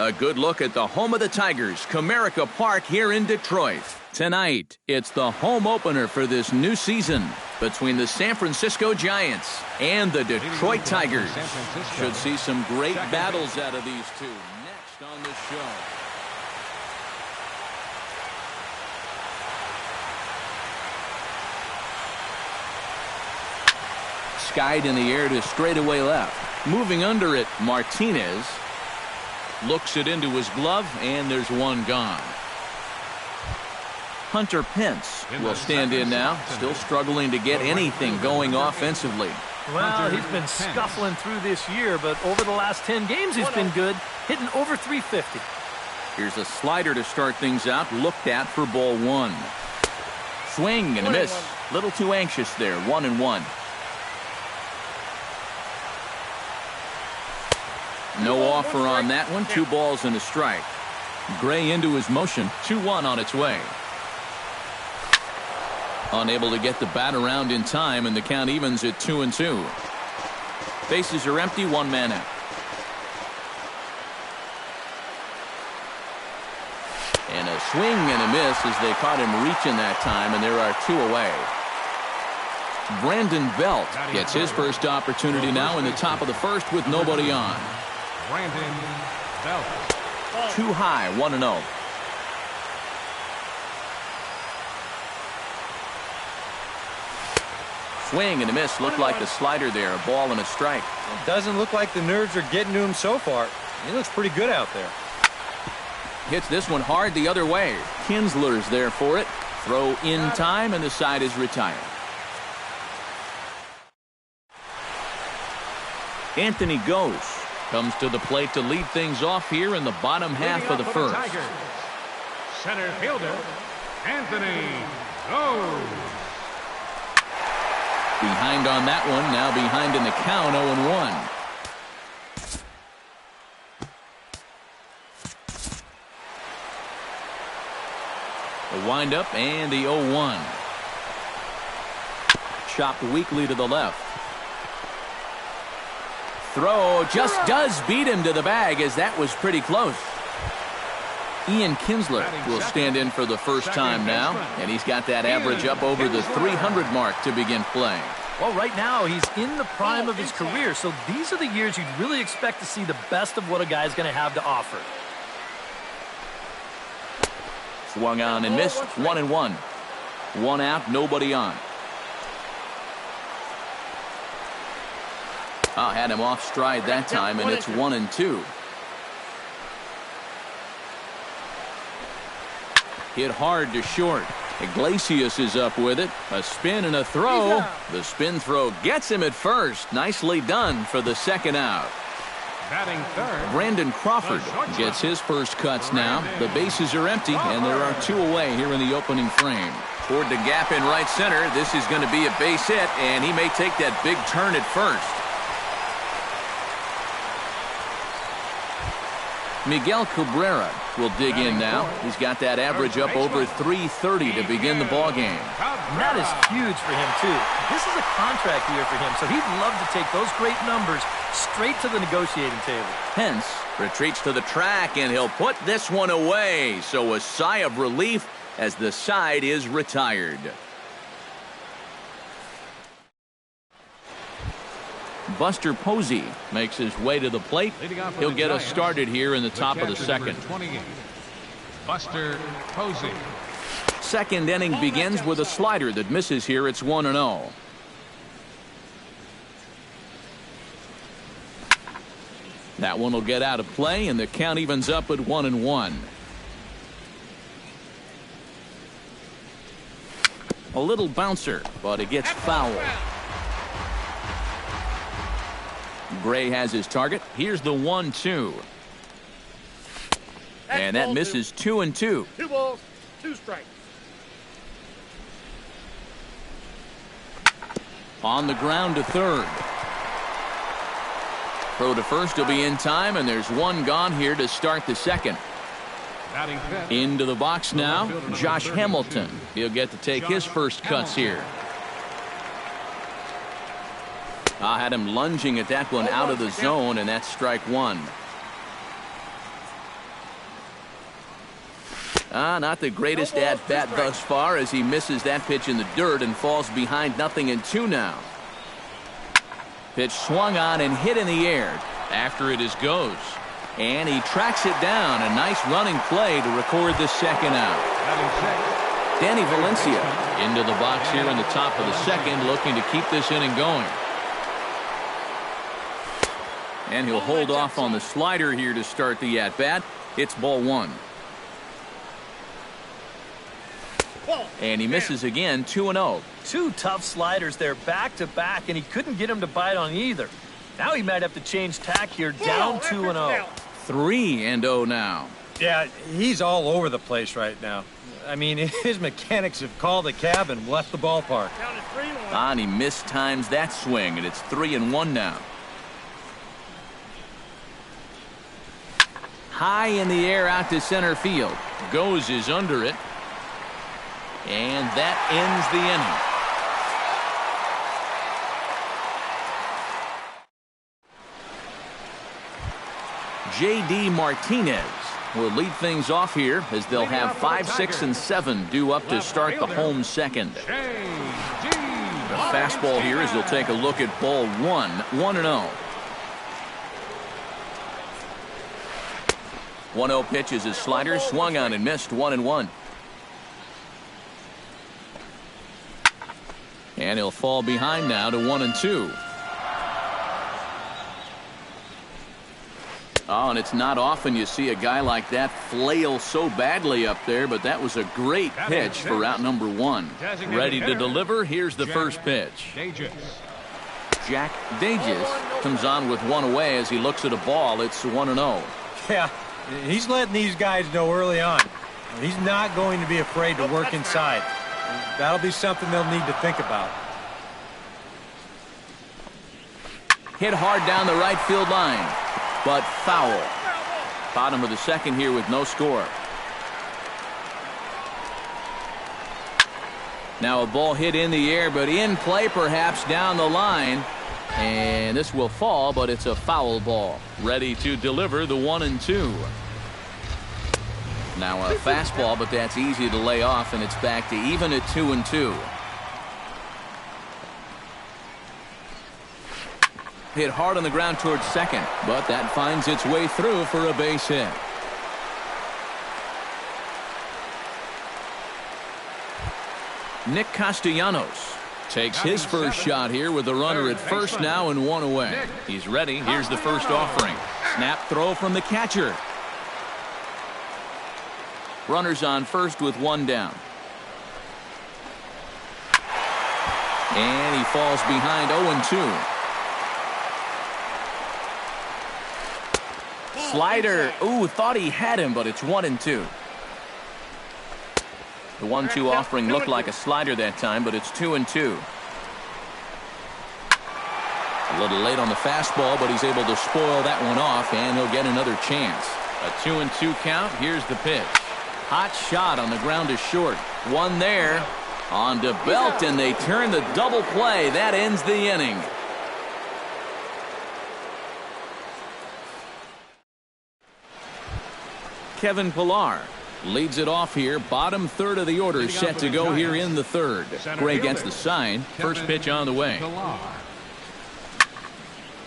A good look at the home of the Tigers, Comerica Park here in Detroit. Tonight, it's the home opener for this new season between the San Francisco Giants and the Detroit Tigers. Should see some great battles out of these two next on this show. Skied in the air to straightaway left. Moving under it, Martinez looks it into his glove, and there's one gone. Hunter Pence will stand in now, still struggling to get anything going offensively. Well, he's been scuffling through this year, but over the last 10 games he's been good, hitting over 350. Here's a slider to start things out, looked at for ball one. Swing and a miss. Little too anxious there, 1-1. No offer on that one. 2 balls and a strike. Gray into his motion. 2-1 on its way. Unable to get the bat around in time, and the count evens at 2-2. Bases are empty, 1 man out. And a swing and a miss as they caught him reaching that time, and there are 2 away. Brandon Belt gets his first opportunity now in the top of the first with nobody on. Brandon Belt. Too high, 1-0. Swing and a miss. Looked like a slider there. A ball and a strike. It doesn't look like the nerves are getting to him so far. He looks pretty good out there. Hits this one hard the other way. Kinsler's there for it. Throw in time, and the side is retired. Anthony Gose comes to the plate to lead things off here in the bottom half of the first. Center fielder, Anthony Gose. Behind on that one, now behind in the count, 0-1. The windup and the 0-1. Chopped weakly to the left. Throw just does beat him to the bag, as that was pretty close. Ian Kinsler will stand in for the first time now, and he's got that average up over the 300 mark to begin play. Well, right now he's in the prime of his career, so these are the years you'd really expect to see the best of what a guy's going to have to offer. Swung on and missed, 1-1. 1 out, nobody on. Had him off stride that time, and it's 1-2. Hit hard to short. Iglesias is up with it. A spin and a throw. The spin throw gets him at first. Nicely done for the second out. Batting third, Brandon Crawford gets his first cuts now. The bases are empty, and there are 2 away here in the opening frame. Toward the gap in right center. This is going to be a base hit, and he may take that big turn at first. Miguel Cabrera will dig in now. He's got that average up over 330 to begin the ballgame. And that is huge for him, too. This is a contract year for him, so he'd love to take those great numbers straight to the negotiating table. Pence retreats to the track, and he'll put this one away. So a sigh of relief as the side is retired. Buster Posey makes his way to the plate. He'll get us started here in the top of the second. Buster Posey. Second inning begins with a slider that misses here. It's 1-0. That one will get out of play, and the count evens up at 1-1. A little bouncer, but it gets foul. Gray has his target. Here's the 1-2. And that misses 2-2. 2 balls, 2 strikes. On the ground to third. Throw to first will be in time, and there's 1 gone here to start the second. Into the box now, Josh Hamilton. He'll get to take his first cuts here. I had him lunging at that one out of the zone, and that's strike 1. Not the greatest at-bat thus far as he misses that pitch in the dirt and falls behind 0-2 now. Pitch swung on and hit in the air. After it is Goes. And he tracks it down. A nice running play to record the second out. Danny Valencia into the box here in the top of the second, looking to keep this inning going. And he'll hold off on the slider here to start the at-bat. It's ball one. And he misses again, 2-0. Two tough sliders there back-to-back, and he couldn't get him to bite on either. Now he might have to change tack here, down 2-0. 3-0 now. Yeah, he's all over the place right now. I mean, his mechanics have called a cab and left the ballpark. And he mistimes that swing, and it's 3-1 now. High in the air out to center field. Goes is under it. And that ends the inning. J.D. Martinez will lead things off here as they'll have 5, 6, and 7 due up to start the home second. The fastball here as they'll take a look at ball one, 1-0. 1-0 pitch is his slider, swung on and missed, 1-1. And he'll fall behind now to 1-2. Oh, and it's not often you see a guy like that flail so badly up there, but that was a great pitch for out number one. Ready to deliver, here's the first pitch. Jack Dages comes on with one away as he looks at a ball. It's 1-0. Yeah, he's letting these guys know early on. He's not going to be afraid to work inside. That'll be something they'll need to think about. Hit hard down the right field line, but foul. Bottom of the second here with no score. Now a ball hit in the air, but in play perhaps down the line. And this will fall, but it's a foul ball. Ready to deliver the 1-2. Now a fastball, but that's easy to lay off, and it's back to even at 2-2. Hit hard on the ground towards second, but that finds its way through for a base hit. Nick Castellanos takes his first shot here with a runner at first now and one away. He's ready. Here's the first offering. Snap throw from the catcher. Runners on first with one down. And he falls behind 0-2. Slider. Ooh, thought he had him, but it's 1-2. The 1-2 offering looked like a slider that time, but it's 2-2. A little late on the fastball, but he's able to spoil that one off, and he'll get another chance. A 2-2 count. Here's the pitch. Hot shot on the ground is short. One there on to Belt, and they turn the double play. That ends the inning. Kevin Pillar leads it off here. Bottom third of the order set to go here in the third. Gray gets the sign. First pitch on the way.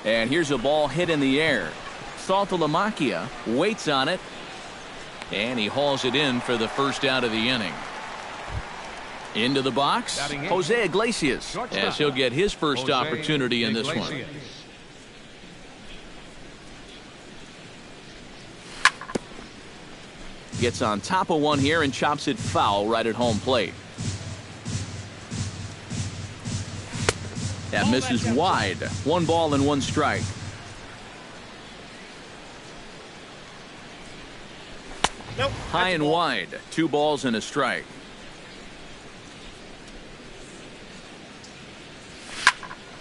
And here's a ball hit in the air. Saltalamacchia waits on it. And he hauls it in for the first out of the inning. Into the box, Jose Iglesias, as he'll get his first opportunity in this one. Gets on top of one here and chops it foul right at home plate. That misses wide. 1 ball and 1 strike. Nope. High and wide. 2 balls and a strike.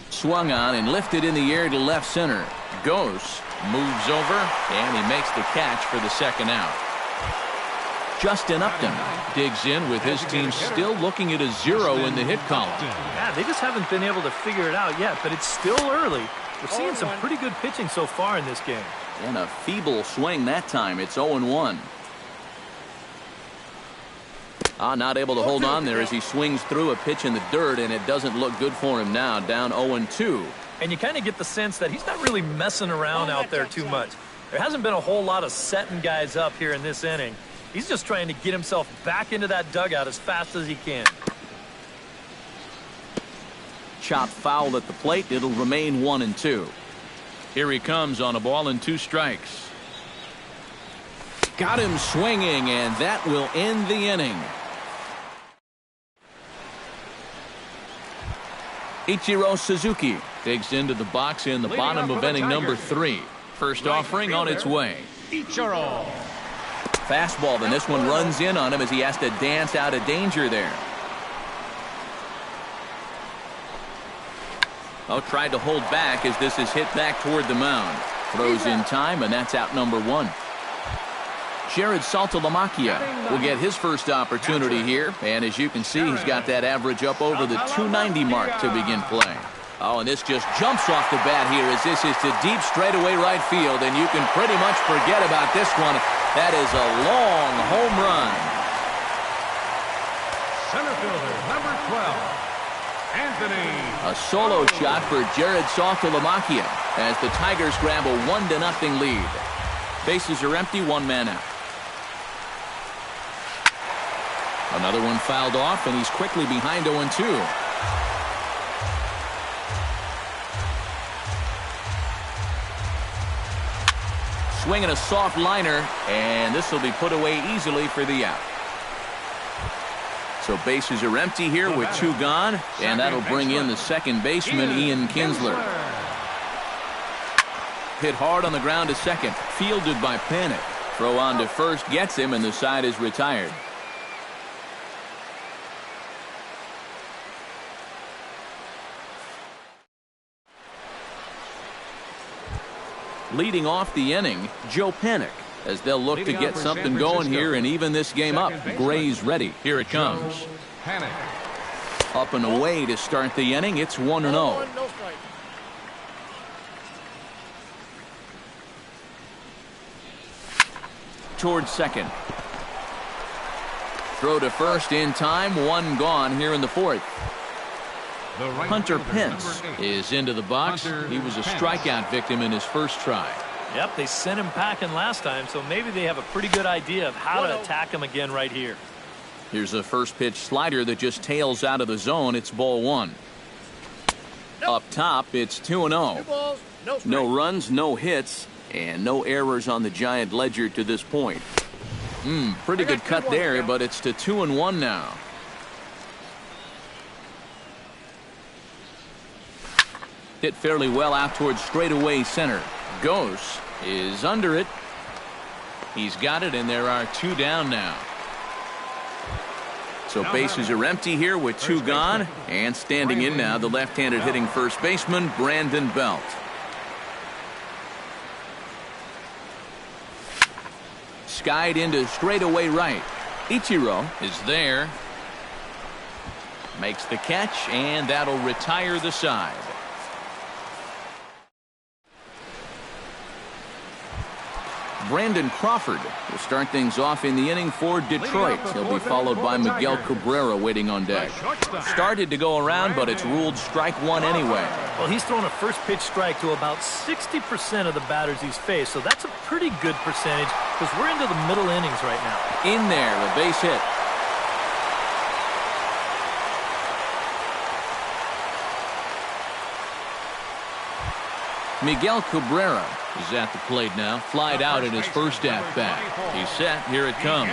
Swung on and lifted in the air to left center. Goes, moves over, and he makes the catch for the second out. Justin Upton digs in with his team still looking at a 0 in the hit column. Yeah, they just haven't been able to figure it out yet, but it's still early. We're seeing some pretty good pitching so far in this game. And a feeble swing that time. It's 0-1. Not able to hold on there as he swings through a pitch in the dirt, and it doesn't look good for him now. Down 0-2. And you kind of get the sense that he's not really messing around out there too much. There hasn't been a whole lot of setting guys up here in this inning. He's just trying to get himself back into that dugout as fast as he can. Chop foul at the plate. It'll remain 1-2. Here he comes on a ball and 2 strikes. Got him swinging, and that will end the inning. Ichiro Suzuki digs into the box in the bottom of inning number 3. First offering on its way. Ichiro. Fastball, then this one runs in on him as he has to dance out of danger there. Tried to hold back as this is hit back toward the mound. Throws in time, and that's out number 1. Jared Saltalamacchia will get his first opportunity here, and as you can see, he's got that average up over the 290 mark to begin play. And this just jumps off the bat here as this is to deep straightaway right field, and you can pretty much forget about this one. That is a long home run. Center fielder, number 12, Anthony. A solo shot for Jared Saltalamacchia as the Tigers grab a 1-0 lead. Bases are empty, 1 man out. Another one fouled off, and he's quickly behind 0-2. Swinging a soft liner, and this will be put away easily for the out. So bases are empty here with 2 gone, and that'll bring in the second baseman, Ian Kinsler. Hit hard on the ground to second, fielded by Panic. Throw on to first gets him, and the side is retired. Leading off the inning, Joe Panic, as they'll look to get something going here and even this game up. Gray's ready. Here it comes. Panic. Up and away to start the inning. It's 1-0. No strike. Towards second. Throw to first in time. 1 gone here in the 4th. Hunter Pence is into the box. He was a strikeout victim in his first try. Yep, they sent him packing last time, so maybe they have a pretty good idea of how to attack him again right here. Here's a first pitch slider that just tails out of the zone. It's ball 1. Up top, it's 2-0. 2 balls, no strike. No runs, no hits, and no errors on the Giant ledger to this point. Pretty good cut there, but it's to 2-1 now. Hit fairly well out towards straightaway center. Ghost is under it. He's got it, and there are 2 down now. So bases are empty here with 2 gone, and standing in now the left-handed hitting first baseman, Brandon Belt. Skied into straightaway right. Ichiro is there. Makes the catch, and that'll retire the side. Brandon Crawford will start things off in the inning for Detroit. He'll be followed by Miguel Cabrera waiting on deck. Started to go around, but it's ruled strike 1 anyway. Well, he's thrown a first pitch strike to about 60% of the batters he's faced, so that's a pretty good percentage because we're into the middle innings right now. In there, a base hit. Miguel Cabrera is at the plate now. Flied out in his first at-bat. He's set. Here it comes.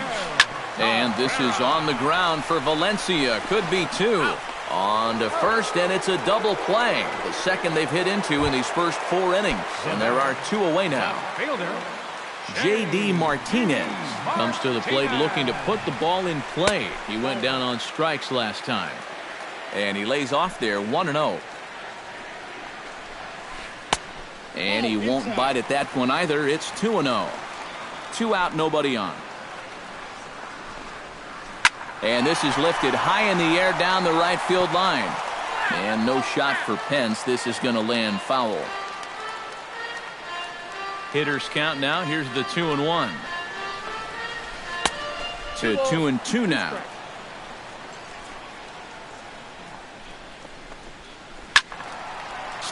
And this is on the ground for Valencia. Could be 2. On to first, and it's a double play. The second they've hit into in these first 4 innings. And there are 2 away now. J.D. Martinez comes to the plate looking to put the ball in play. He went down on strikes last time. And he lays off there 1-0. And he won't bite at that one either. It's 2-0. 2 out, nobody on. And this is lifted high in the air down the right field line. And no shot for Pence. This is going to land foul. Hitters count now. Here's the 2-1. To 2-2 now.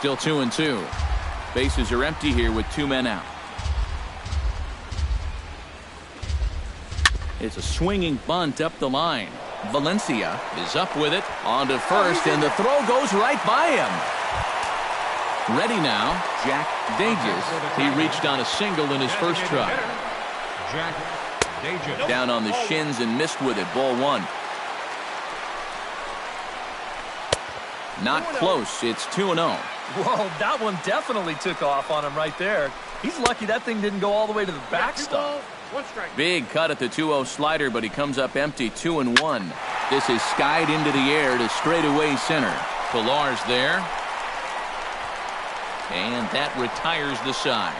still 2-2. Bases are empty here with 2 men out. It's a swinging bunt up the line. Valencia is up with it on to first, and the throw goes right by him. Ready now, Jack Dages. He reached on a single in his first try. Jack Dages. Down on the shins and missed with it. Ball 1. Not close. It's 2-0. Whoa, that one definitely took off on him right there. He's lucky that thing didn't go all the way to the backstop. 1 strike. Big cut at the 2-0 slider, but he comes up empty. 2-1. This is skied into the air to straightaway center. Pilar's there. And that retires the side.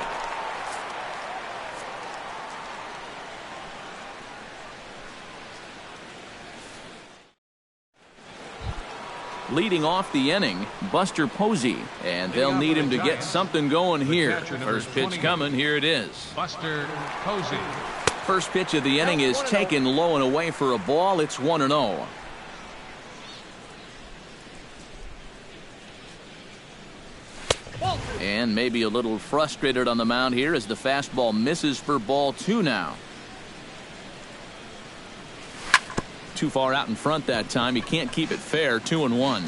Leading off the inning, Buster Posey, and they'll need him to get something going here. First pitch coming, here it is. Buster Posey. First pitch of the inning is taken low and away for a ball. It's 1-0. And maybe a little frustrated on the mound here as the fastball misses for ball 2 now. Too far out in front that time. He can't keep it fair. 2-1.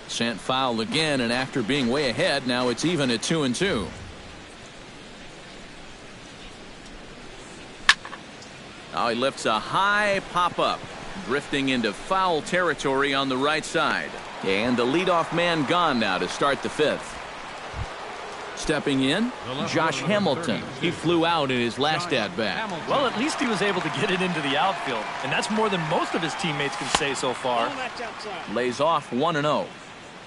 Sent foul again, and after being way ahead, now it's even at 2-2. Now he lifts a high pop-up, drifting into foul territory on the right side. And the leadoff man gone now to start the 5th. Stepping in, Josh Hamilton. He flew out in his last at-bat. Well, at least he was able to get it into the outfield, and that's more than most of his teammates can say so far. Lays off 1-0.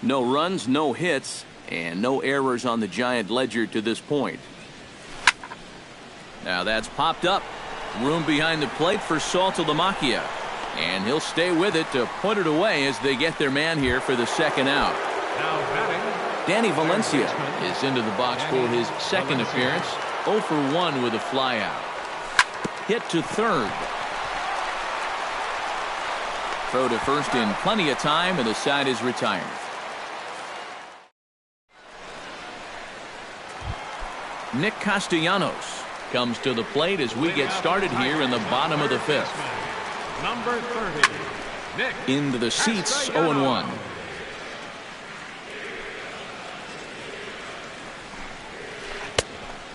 No runs, no hits, and no errors on the Giant ledger to this point. Now that's popped up. Room behind the plate for Saltalamacchia. And he'll stay with it to put it away as they get their man here for the second out. Now batting, Danny Valencia is into the box for his second appearance. 0 for 1 with a flyout. Hit to third. Throw to first in plenty of time, and the side is retired. Nick Castellanos comes to the plate as we get started here in the bottom of the 5th. number 30, Nick Into the seats, 0-1.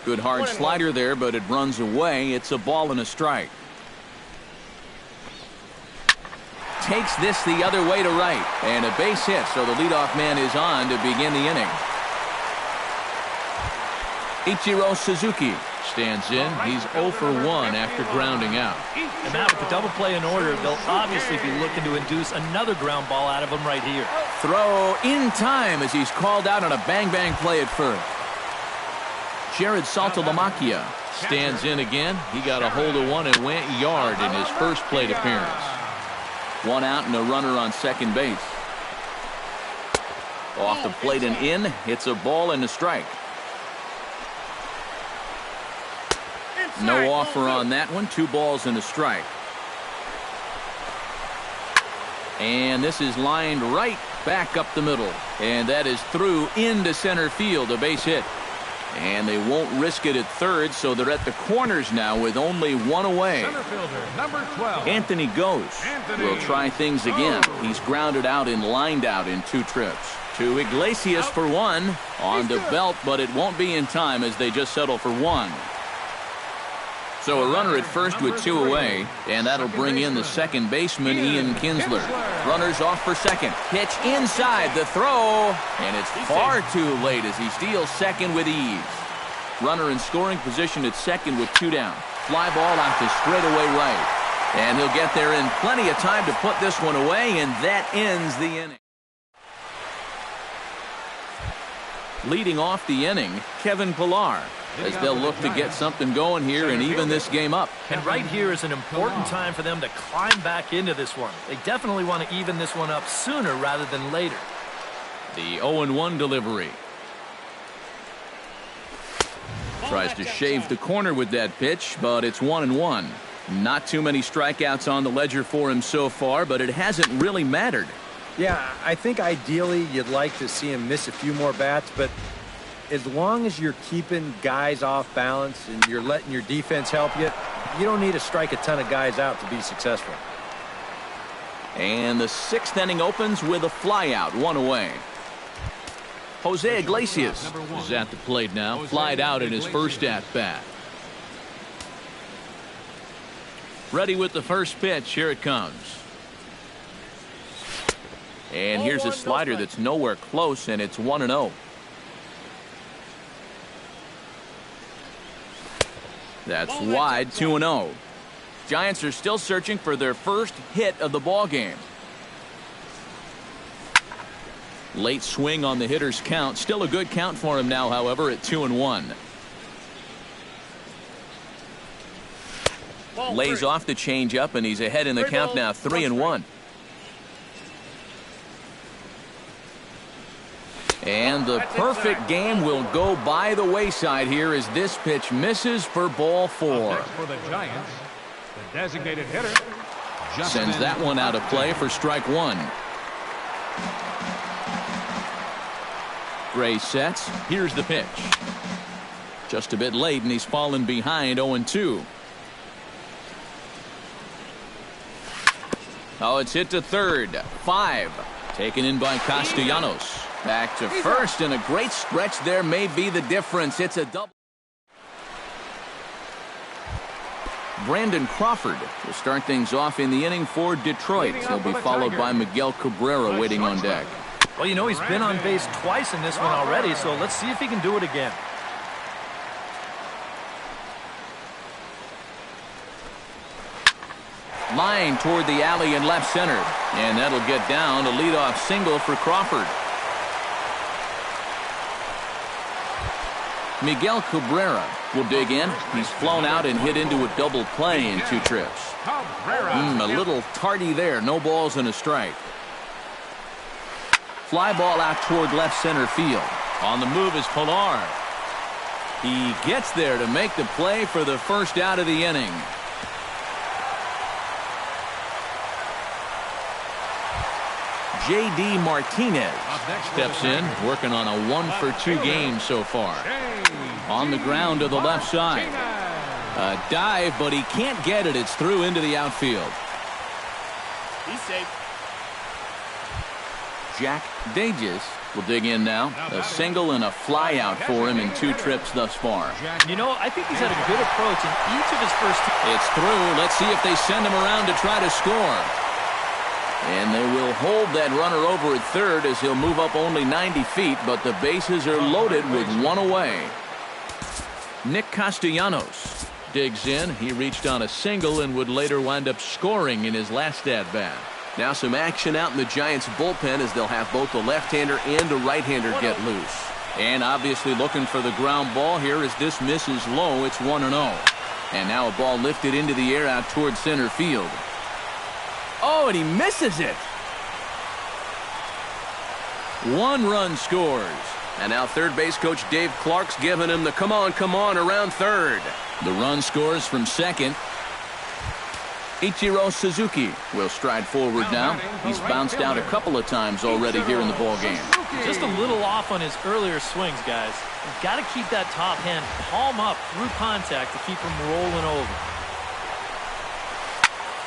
Good hard slider there, but it runs away. It's a ball and a strike. Takes this the other way to right, and a base hit, so the leadoff man is on to begin the inning. Ichiro Suzuki stands in. He's 0 for 1 after grounding out. And now with the double play in order, they'll obviously be looking to induce another ground ball out of him right here. Throw in time as he's called out on a bang-bang play at first. Jared Saltalamacchia stands in again. He got a hold of one and went yard in his first plate appearance. 1 out and a runner on second base. Off the plate and in. It's a ball and a strike. No offer on that one. 2 balls and a strike. And this is lined right back up the middle. And that is through into center field. A base hit. And they won't risk it at third, so they're at the corners now with only 1 away. center fielder, number 12, Anthony Goes will try things again. He's grounded out and lined out in 2 trips. To Iglesias for 1 on the belt, but it won't be in time as they just settle for 1. So a runner at first with 2 away, and that'll bring in the second baseman, Ian Kinsler. Runners off for second. Pitch inside, the throw, and it's far too late as he steals second with ease. Runner in scoring position at second with 2 down. Fly ball out to straightaway right. And he'll get there in plenty of time to put this one away, and that ends the inning. Leading off the inning, Kevin Pillar, as they'll look to get something going here and even this game up. And right here is an important time for them to climb back into this one. They definitely want to even this one up sooner rather than later. The 0-1 delivery. Tries to shave the corner with that pitch, but it's 1-1. Not too many strikeouts on the ledger for him so far, but it hasn't really mattered. Yeah, I think ideally you'd like to see him miss a few more bats, but as long as you're keeping guys off balance and you're letting your defense help you, you don't need to strike a ton of guys out to be successful. And the 6th inning opens with a flyout, 1 away. Jose Iglesias is at the plate now, flied out in his first at-bat. Ready with the first pitch. Here it comes. And here's a slider that's nowhere close, and it's 1-0. That's wide, 2-0. Giants are still searching for their first hit of the ball game. Late swing on the hitter's count. Still a good count for him now, however, at 2-1. Lays off the changeup, and he's ahead in the count now, 3-1. And the perfect game will go by the wayside here as this pitch misses for ball 4. For the Giants, the designated hitter sends that one out of play for strike 1. Gray sets. Here's the pitch. Just a bit late, and he's fallen behind 0-2. Oh, it's hit to third. 5. Taken in by Castellanos. Back to first, and a great stretch there may be the difference. It's a double. Brandon Crawford will start things off in the inning for Detroit. He'll be followed by Miguel Cabrera waiting on deck. Well, you know, he's been on base twice in this one already, so let's see if he can do it again. Line toward the alley in left center, and that'll get down. A leadoff single for Crawford. Miguel Cabrera will dig in. He's flown out and hit into a double play in 2 trips. A little tardy there. No balls and a strike. Fly ball out toward left center field. On the move is Pilar. He gets there to make the play for the first out of the inning. J.D. Martinez steps in, working on a 1-for-2 game so far. On the ground to the left side. A dive, but he can't get it. It's through into the outfield. He's safe. Jack Dages will dig in now. A single and a fly out for him in 2 trips thus far. You know, I think he's had a good approach in each of his first. It's through. Let's see if they send him around to try to score. And they will hold that runner over at third as he'll move up only 90 feet, but the bases are loaded with 1 away. Nick Castellanos digs in. He reached on a single and would later wind up scoring in his last at-bat. Now some action out in the Giants bullpen as they'll have both the left-hander and the right-hander get loose. And obviously looking for the ground ball here as this misses low. It's 1-0. And now a ball lifted into the air out toward center field. Oh, and he misses it. 1 run scores. And now third base coach Dave Clark's giving him the come on around third. The run scores from second. Ichiro Suzuki will stride forward now. He's bounced out a couple of times already here in the ballgame. Just a little off on his earlier swings, guys. You've got to keep that top hand palm up through contact to keep him rolling over.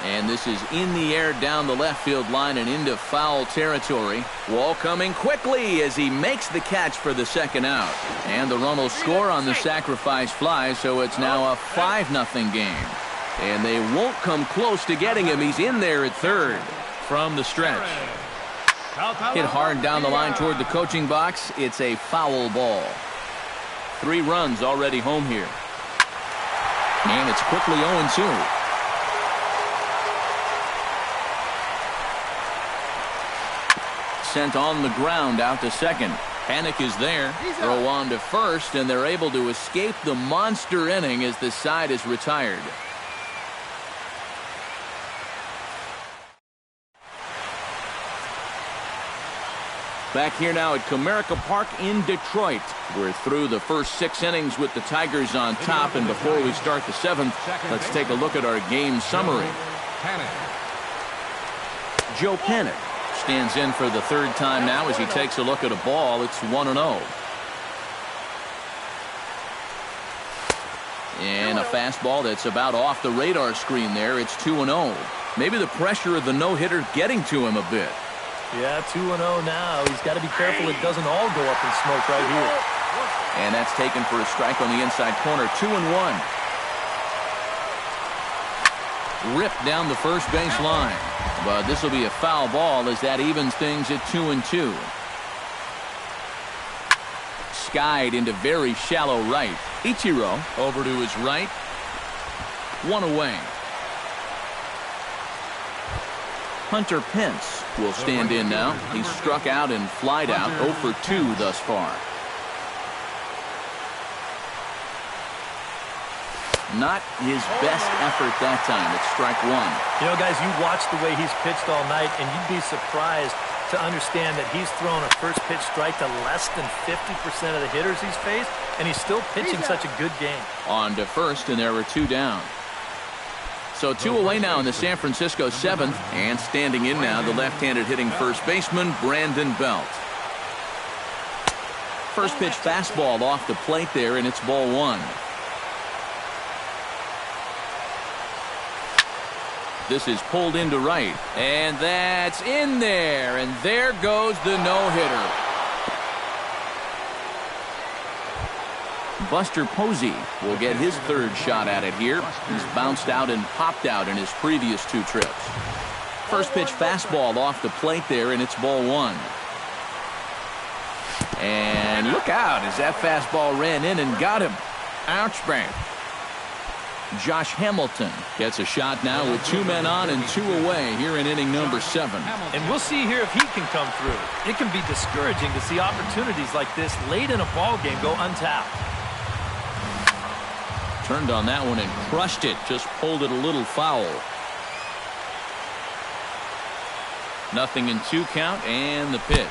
And this is in the air down the left field line and into foul territory. Wall coming quickly as he makes the catch for the second out. And the run will score on the sacrifice fly, so it's now a 5-0 game. And they won't come close to getting him. He's in there at third from the stretch. Hit hard down the line toward the coaching box. It's a foul ball. 3 runs already home here. And it's quickly 0-2. Sent on the ground out to second. Panic is there. Throw on to first, and they're able to escape the monster inning as the side is retired. Back here now at Comerica Park in Detroit. We're through the first 6 innings with the Tigers on top, and before we start the 7th, let's take a look at our game summary. Joe Panik stands in for the 3rd time now as he takes a look at a ball. It's 1-0. And a fastball that's about off the radar screen there. It's 2-0. Maybe the pressure of the no-hitter getting to him a bit. Yeah, 2-0 now. He's got to be careful it doesn't all go up in smoke right here. And that's taken for a strike on the inside corner. 2-1. Ripped down the first base line. But this will be a foul ball as that evens things at 2-2. Skied into very shallow right. Ichiro over to his right. 1 away. Hunter Pence will stand in now. He's struck out and flied out 0 for 2 thus far. Not his best effort that time. It's strike 1. You know, guys, you watch the way he's pitched all night, and you'd be surprised to understand that he's thrown a first pitch strike to less than 50% of the hitters he's faced, and he's still pitching such a good game. On to first, and there were 2 down. So 2 away now in the San Francisco 7th, and standing in now the left-handed hitting first baseman Brandon Belt. First pitch fastball off the plate there, and it's ball 1. This is pulled into right, and that's in there, and there goes the no-hitter. Buster Posey will get his 3rd shot at it here. He's bounced out and popped out in his previous 2 trips. First pitch fastball off the plate there, and it's ball 1. And look out as that fastball ran in and got him. Ouch, bang. Josh Hamilton gets a shot now with 2 men on and 2 away here in inning number 7. And we'll see here if he can come through. It can be discouraging to see opportunities like this late in a ball game go untapped. Turned on that one and crushed it. Just pulled it a little foul. Nothing in 2 count, and the pitch.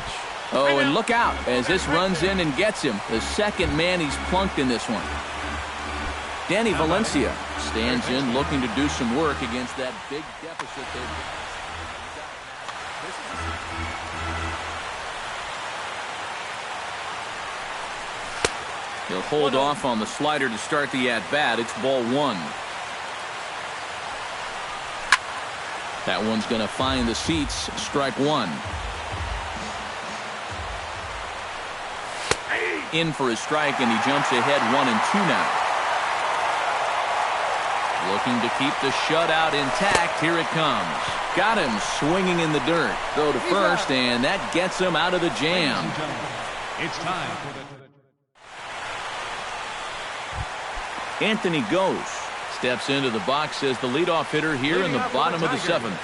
Oh, and look out as this runs in and gets him. The 2nd man he's plunked in this one. Danny Valencia stands in looking to do some work against that big deficit they've got. He'll hold off on the slider to start the at-bat. It's ball 1. That one's going to find the seats. Strike 1. In for a strike, and he jumps ahead 1-2 now. Looking to keep the shutout intact. Here it comes. Got him swinging in the dirt. Throw to first, and that gets him out of the jam. It's time for the... Anthony Gose steps into the box as the leadoff hitter here in the bottom of the 7th.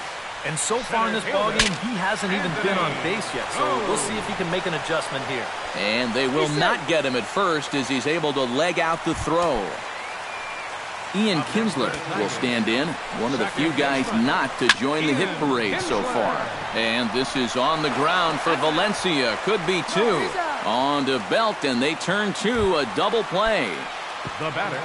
And so far in this ballgame, he hasn't even been on base yet, so we'll see if he can make an adjustment here. And they will not get him at first as he's able to leg out the throw. Ian Kinsler will stand in, one of the few guys not to join the hit parade so far. And this is on the ground for Valencia. Could be 2. On to Belt, and they turn to a double play. The batter.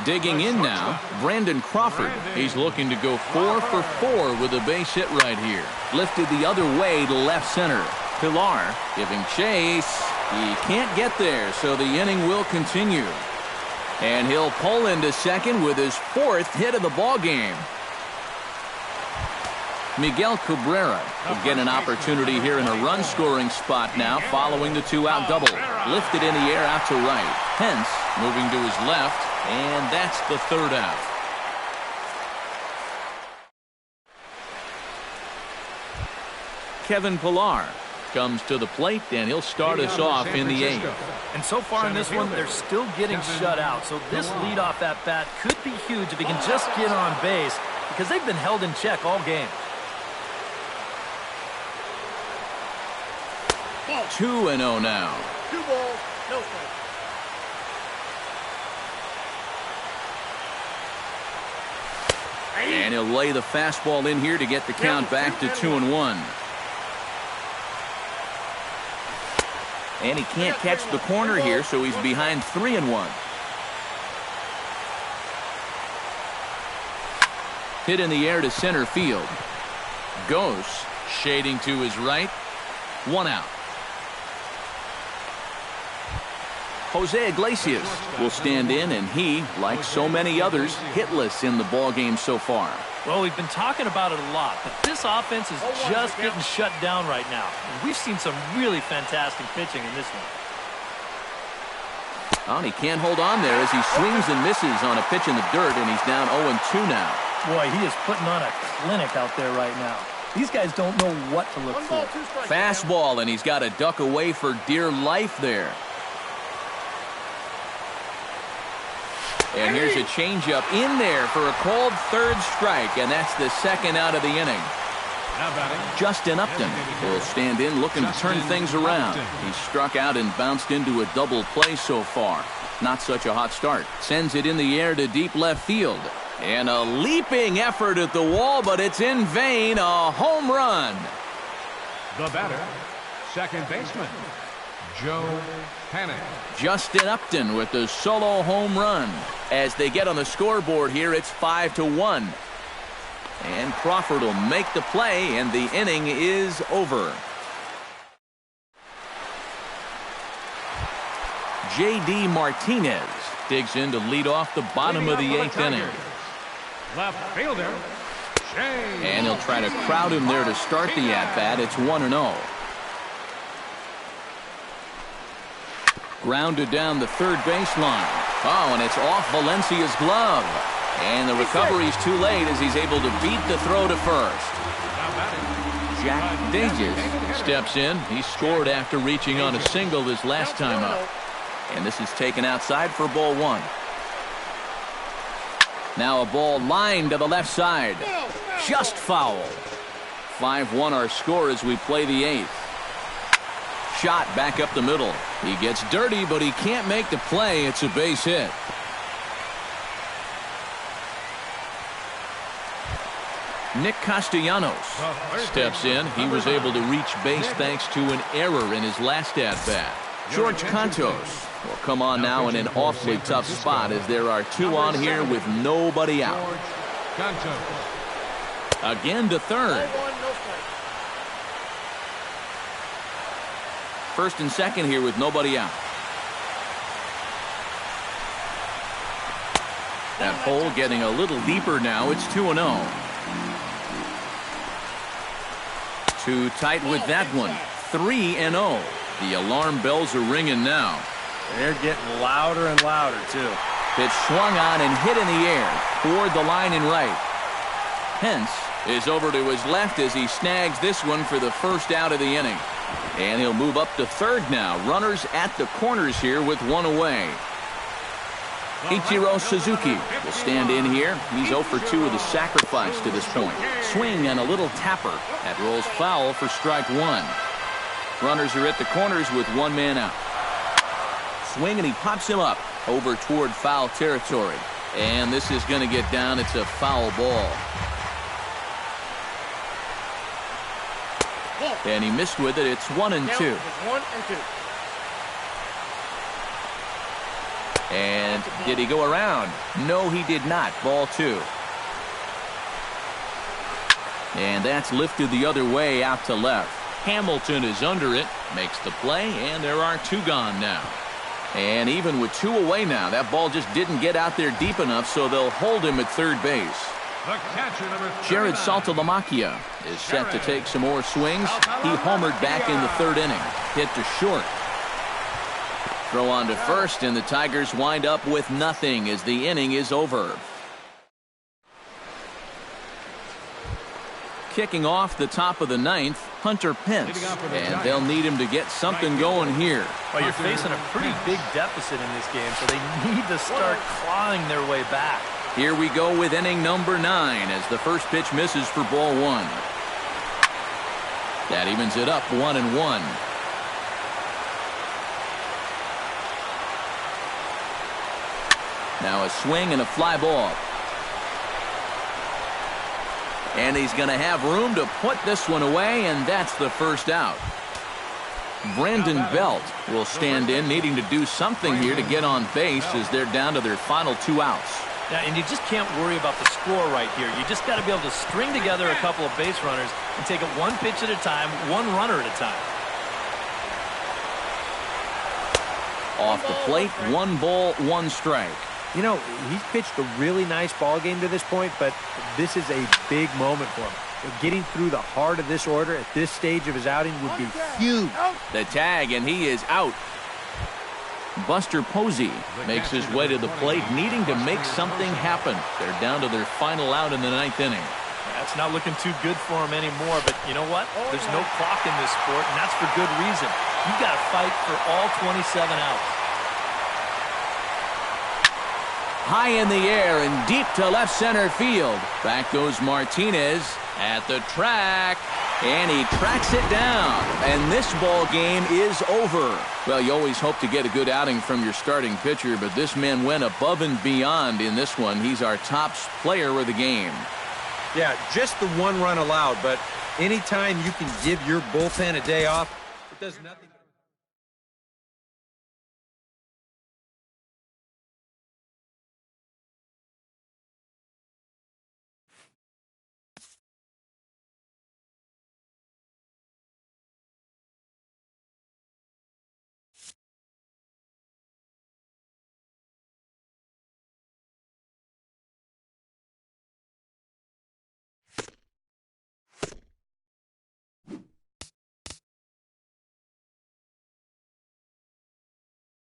Digging in now, Brandon Crawford. He's looking to go 4 for 4 with a base hit right here. Lifted the other way to left center. Pilar giving chase. He can't get there, so the inning will continue. And he'll pull into second with his 4th hit of the ball game. Miguel Cabrera will get an opportunity here in a run-scoring spot now following the 2-out double. Lifted in the air out to right. Pence moving to his left, and that's the 3rd out. Kevin Pilar comes to the plate, and he'll start us off in the 8th. And so far in this one, they're still getting shut out. So this leadoff at-bat could be huge if he can just get on base, because they've been held in check all game. 2-0 now. 2 balls, no strikes. And he'll lay the fastball in here to get the count back to 2-1. And he can't catch the corner here, so he's behind 3-1. Hit in the air to center field. Goes, shading to his right. 1 out. Jose Iglesias will stand in, and he, like so many others, hitless in the ballgame so far. Well, we've been talking about it a lot, but this offense is just getting shut down right now. And we've seen some really fantastic pitching in this one. Oh, and he can't hold on there as he swings and misses on a pitch in the dirt, and he's down 0-2 now. Boy, he is putting on a clinic out there right now. These guys don't know what to look for. Fastball, and he's got to duck away for dear life there. And here's a changeup in there for a called third strike, and that's the second out of the inning. Justin Upton will stand in looking to turn things around. He struck out and bounced into a double play so far. Not such a hot start. Sends it in the air to deep left field. And a leaping effort at the wall, but it's in vain. A home run. The batter, second baseman, Joe Panic. Justin Upton with the solo home run. As they get on the scoreboard here, it's 5-1. And Crawford will make the play, and the inning is over. J.D. Martinez digs in to lead off the bottom of the 8th inning. Left fielder, Shane. And he'll try to crowd him there to start the at-bat. It's 1-0. Grounded down the third baseline. Oh, and it's off Valencia's glove. And the recovery's too late as he's able to beat the throw to first. Jack Dages steps in. He scored after reaching on a single his last time up. And this is taken outside for ball 1. Now a ball lined to the left side. Just foul. 5-1 our score as we play the 8th. Shot back up the middle. He gets dirty, but he can't make the play. It's a base hit. Nick Castellanos steps in. He was able to reach base thanks to an error in his last at-bat. George Cantos will come on now in an awfully tough spot as there are 2 on here with nobody out. Again to third. First and second here with nobody out. That hole getting a little deeper now. It's 2-0. Too tight with that one. 3-0. The alarm bells are ringing now. They're getting louder and louder, too. Pitch swung on and hit in the air toward the line and right. Pence is over to his left as he snags this one for the first out of the inning. And he'll move up to third now. Runners at the corners here with 1 away. Ichiro Suzuki will stand in here. He's 0 for 2 with a sacrifice to this point. Swing and a little tapper. That rolls foul for strike 1. Runners are at the corners with 1 man out. Swing and he pops him up over toward foul territory. And this is going to get down. It's a foul ball. And he missed with it. It's 1-2. And did he go around? No, he did not. Ball 2. And that's lifted the other way out to left. Hamilton is under it, makes the play, and there are 2 gone now. And even with 2 away now, that ball just didn't get out there deep enough, so they'll hold him at third base. Jared Saltalamacchia is set to take some more swings. He homered back in the 3rd inning. Hit to short. Throw on to first, and the Tigers wind up with nothing as the inning is over. Kicking off the top of the 9th, Hunter Pence, and they'll need him to get something going here. Well, you're facing a pretty big deficit in this game, so they need to start clawing their way back. Here we go with inning number 9 as the first pitch misses for ball 1. That evens it up 1-1. Now a swing and a fly ball. And he's going to have room to put this one away, and that's the first out. Brandon Belt will stand in, needing to do something here to get on base as they're down to their final 2 outs. Yeah, and you just can't worry about the score right here. You just got to be able to string together a couple of base runners and take it one pitch at a time, one runner at a time. Off the plate, 1 ball, 1 strike. You know, he's pitched a really nice ball game to this point, but this is a big moment for him. Getting through the heart of this order at this stage of his outing would be huge. The tag, and he is out. Buster Posey makes his way to the plate, needing to make something happen. They're down to their final out in the 9th inning. That's not looking too good for him anymore, but you know what? There's no clock in this sport, and that's for good reason. You've got to fight for all 27 outs. High in the air and deep to left center field. Back goes Martinez at the track, and he tracks it down. And this ball game is over. Well, you always hope to get a good outing from your starting pitcher, but this man went above and beyond in this one. He's our top player of the game. Yeah, just the 1 run allowed, but anytime you can give your bullpen a day off, it does nothing.